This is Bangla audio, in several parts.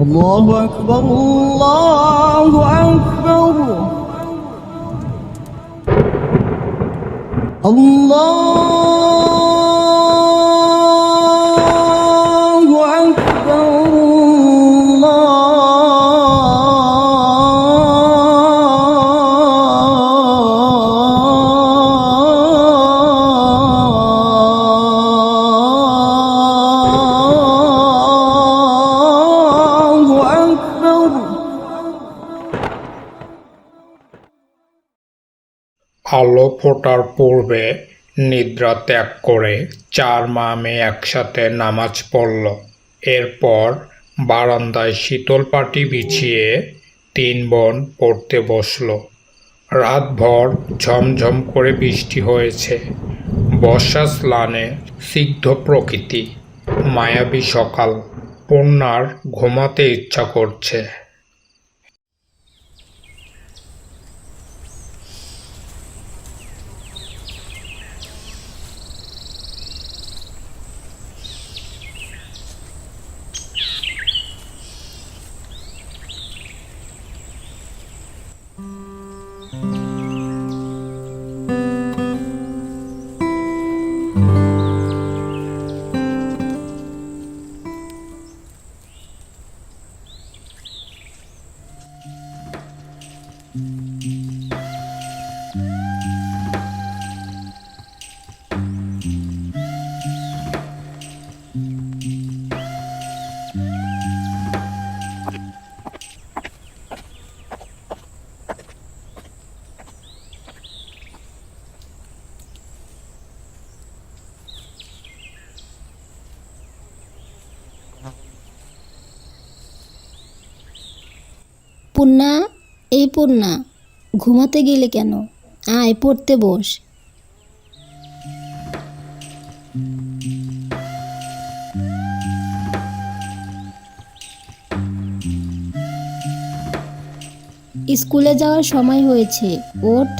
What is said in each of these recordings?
الله أكبر الله أكبر الله أكبر الله أكبر। আলো ফোটার পূর্বে নিদ্রা ত্যাগ করে 4 মা মেয়ে একসাথে নামাজ পড়ল। এরপর বারান্দায় শীতল পাটি বিছিয়ে 3 বোন পড়তে বসল। রাতভর ঝমঝম করে বৃষ্টি হয়েছে। বর্ষা স্নানে সিগ্ধ প্রকৃতি, মায়াবী সকাল। পূর্ণার ঘুমাতে ইচ্ছা করছে। পূর্ণা, এই পূর্ণা, ঘুমাতে গেলে কেন? আয় পড়তে বস। স্কুলে যাওয়ার সময় হয়েছে, ওঠ।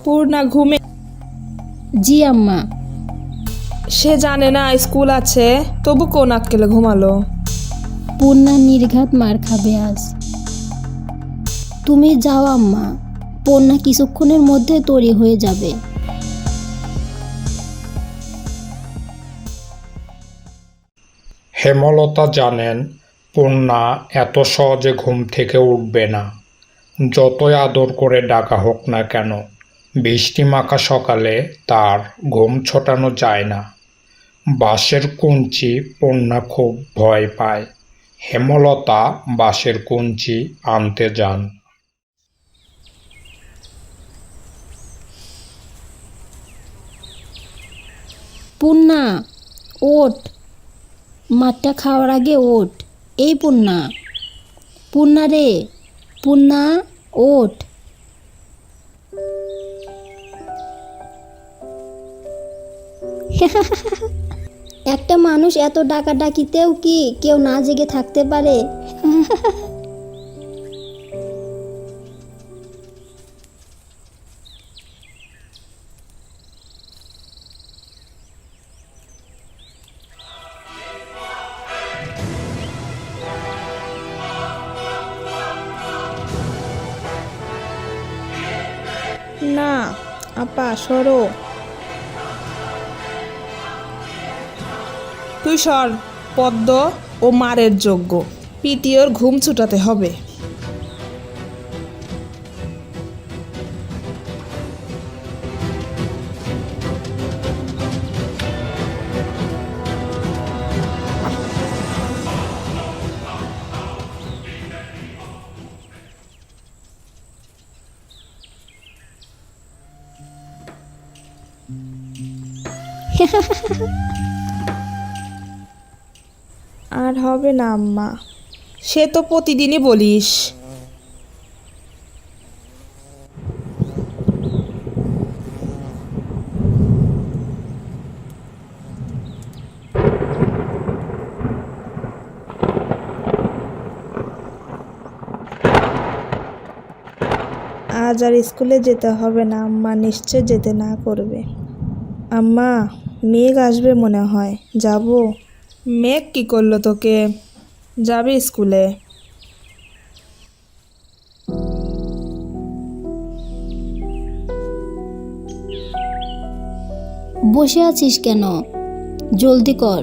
পূর্ণা ঘুমে? জি আম্মা। সে জানে না স্কুল আছে, তবু কোন আক্কেলে ঘুমালো? পূর্ণা নির্ঘাত মার খাবে আজ। তুমি যাও আম্মা, পূর্ণা কিছুক্ষণের মধ্যে তৈরি হয়ে যাবে। হেমলতা জানেন পূর্ণা এত সহজে ঘুম থেকে উঠবে না, যতই আদর করে ডাকা হোক না কেন। বৃষ্টিমাখা সকালে তার ঘুম ছোটানো যায় না। বাঁশের কঞ্চি পূর্ণা খুব ভয় পায়। হেমলতা বাঁশের কঞ্চি আনতে যান। পূর্ণা ওঠ, মাঠটা খাওয়ার আগে ওঠ। এই পূর্ণা, পূর্ণা রে, পূর্ণা ওঠ। একটা মানুষ এত ডাকাডাকিতেও কি কেউ না জেগে থাকতে পারে? না আপা, সরো। তুই সর, পদ্ম ও মারের যোগ্য। পিটিওর ঘুম ছুটাতে হবে। আর হবে না আম্মা, সে তো প্রতিদিনই বলিস। আজ আর স্কুলে যেতে হবে না, আম্মা নিশ্চয় যেতে না করবে। আম্মা, মেঘ আসবে মনে হয়, যাব? মেঘ কি করলো তোকে? যাবে স্কুলে। বসে আছিস কেন? জলদি কর,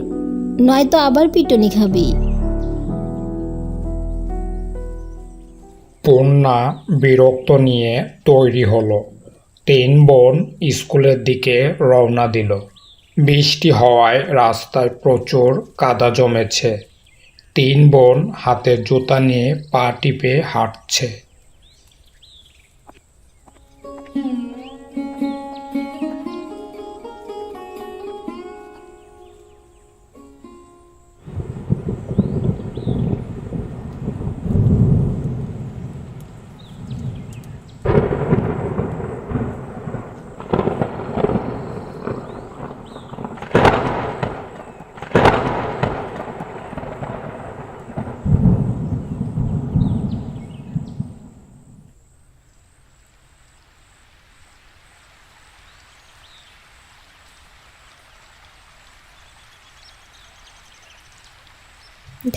নয়তো আবার পিটুনি খাবি। পূর্ণা বিরক্ত নিয়ে তৈরি হলো। তিন বোন স্কুলের দিকে রওনা দিল। বৃষ্টি হওয়ায় রাস্তায় প্রচুর কাদা জমেছে। তিন বোন হাতে জুতা নিয়ে পা টিপে হাঁটছে।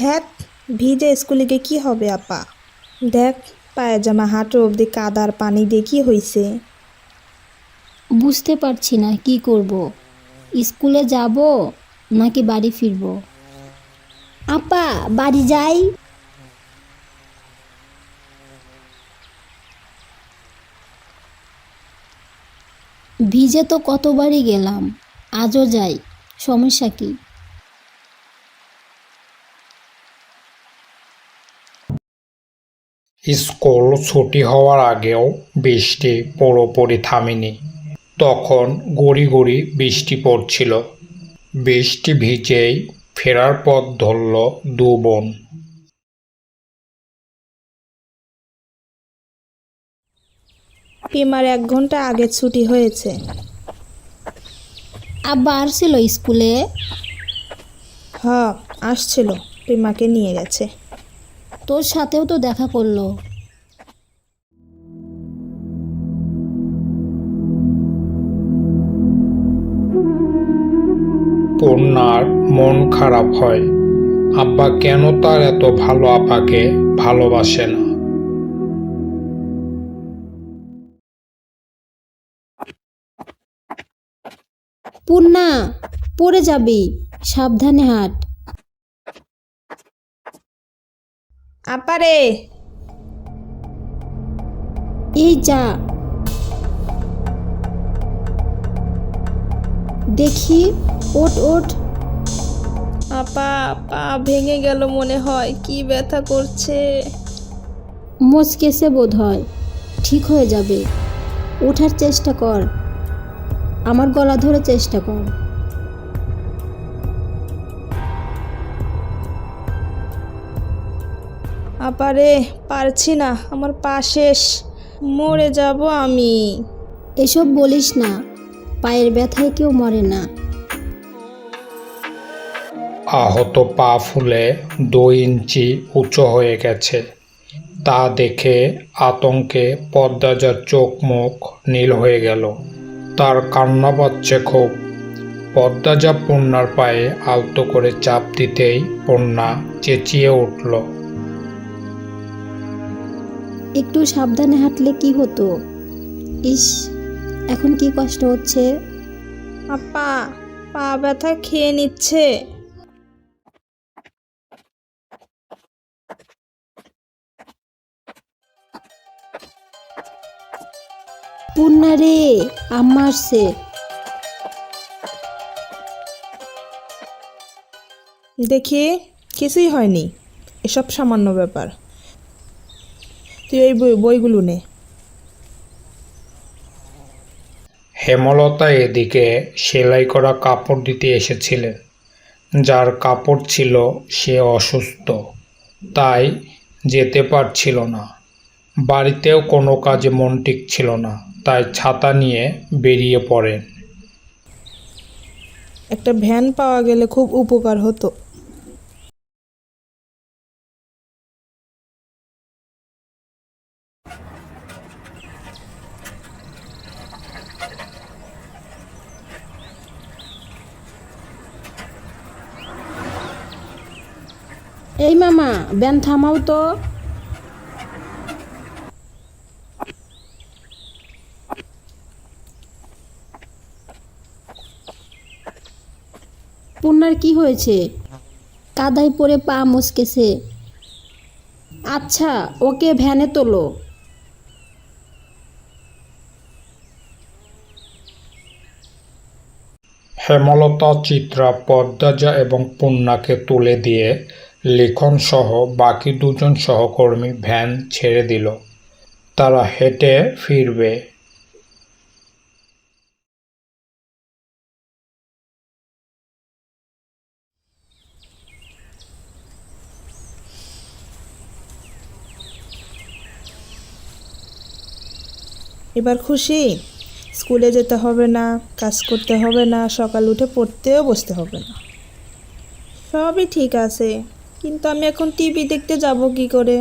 ধ্যাত, ভিজে স্কুলে গিয়ে কী হবে আপা? দেখ, পায়জামা হাঁটু অবধি কাদার পানি দিয়ে কী হয়েছে? বুঝতে পারছি না কি করব, স্কুলে যাব নাকি বাড়ি ফিরব। আপা, বাড়ি যাই। ভিজে তো কতবারই গেলাম, আজও যাই, সমস্যা কি? স্কুল ছুটি হওয়ার আগেও বৃষ্টি পুরোপুরি থামেনি। তখন গুঁড়ি গুঁড়ি বৃষ্টি পড়ছিল। বৃষ্টি ভিজেই ফেরার পথ ধরল দু বোন। পিমার 1 ঘন্টা আগে ছুটি হয়েছে। আব্বা আসছিল স্কুলে? হ, আসছিল, পিমাকে নিয়ে গেছে। তোর সাথেও তো দেখা করলো। পূর্ণার মন খারাপ হয়। আব্বা কেন তার এত ভালো আপাকে ভালোবাসে না। পূর্ণা, পড়ে যাবি, সাবধানে হাঁট। আপারে, এই যা, দেখি, ওঠ ওঠ। আপা, পা ভেঙে গেল মনে হয়, কি ব্যথা করছে। মচকেছে বোধ হয়, ঠিক হয়ে যাবে। ওঠার চেষ্টা কর, আমার গলা ধরে চেষ্টা কর। আপারে, পারছি না, আমার পা শেষ, মরে যাব আমি। এসব বলিস না, পায়ের ব্যথায় কেউ মরে না। আহত পা ফুলে 2 ইঞ্চি উঁচু হয়ে গেছে। তা দেখে আতঙ্কে পদ্মাজার চোখ মুখ নীল হয়ে গেল। তার কান্না পাচ্ছে খুব। পদ্মাজা পূর্ণার পায়ে আলতো করে চাপ দিতেই পূর্ণা চেঁচিয়ে উঠল। একটু সাবধানে হাঁটলে কি হতো। ইস, এখন কি কষ্ট হচ্ছে। আপা, পা ব্যথা খেয়ে নিচ্ছে। পূর্ণা রে, আম্মা আসছে। দেখি, কিছুই হয়নি, এসব সামান্য ব্যাপার। তুই ওই বইগুলো নে। হেমলতা এদিকে সেলাই করা কাপড় দিতে এসেছিলেন। যার কাপড় ছিল সে অসুস্থ, তাই যেতে পারছিল না। বাড়িতেও কোনো কাজে মন টিকছিল না, তাই ছাতা নিয়ে বেরিয়ে পড়েন। একটা ভ্যান পাওয়া গেলে খুব উপকার হতো। এই মামা ব্যান থামাও তো। পূর্ণার কি হয়েছে? কাদায় পড়ে পা মচকেছে। আচ্ছা, ওকে ভ্যানে তোলো। হেমলতা, চিত্রা, পদ্মজা এবং পূর্ণাকে তুলে দিয়ে লিখন সহ বাকি দুজন সহকর্মী ভ্যান ছেড়ে দিল। তারা হেঁটে ফিরবে। এবার খুশি? স্কুলে যেতে হবে না, কাজ করতে হবে না, সকাল উঠে পড়তেও বসতে হবে না। সবই ঠিক আছে, কিন্তু আমি এখন টিভি দেখতে যাব কি করে?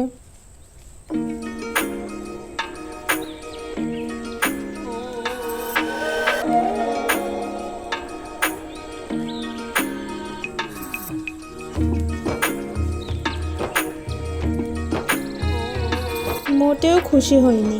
মোটেও খুশি হইনি।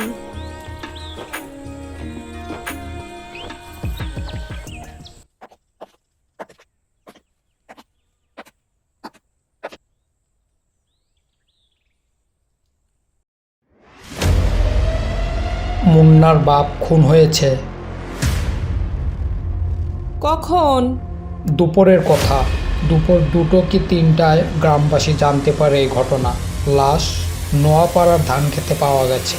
মুন্নার বাপ খুন হয়েছে। কখন? দুপুরের কথা। দুপুর 2টো কি 3টায় গ্রামবাসী জানতে পারে এই ঘটনা। লাশ নোয়াপাড়ার ধান খেতে পাওয়া গেছে।